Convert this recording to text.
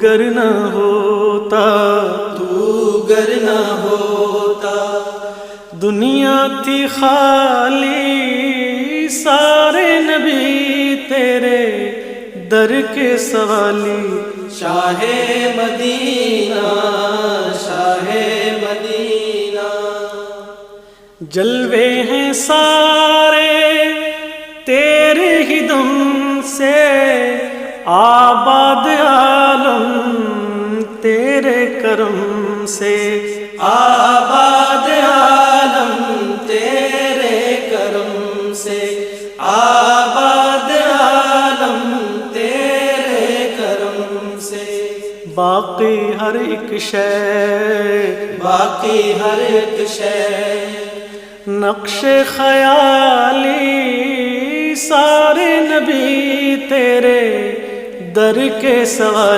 گر نہ ہوتا دنیا تھی خالی، سارے نبی تیرے در کے سوالی۔ شاہ مدینہ، شاہ مدینہ، جلوے ہیں سارے تیرے ہی دم سے، آباد عالم تیرے کرم سے، آباد عالم تیرے کرم سے، آباد عالم تیرے کرم سے۔ باقی ہر ایک شے، باقی ہر ایک شے، نقش خیالی، سارے نبی تیرے در کے سوالی۔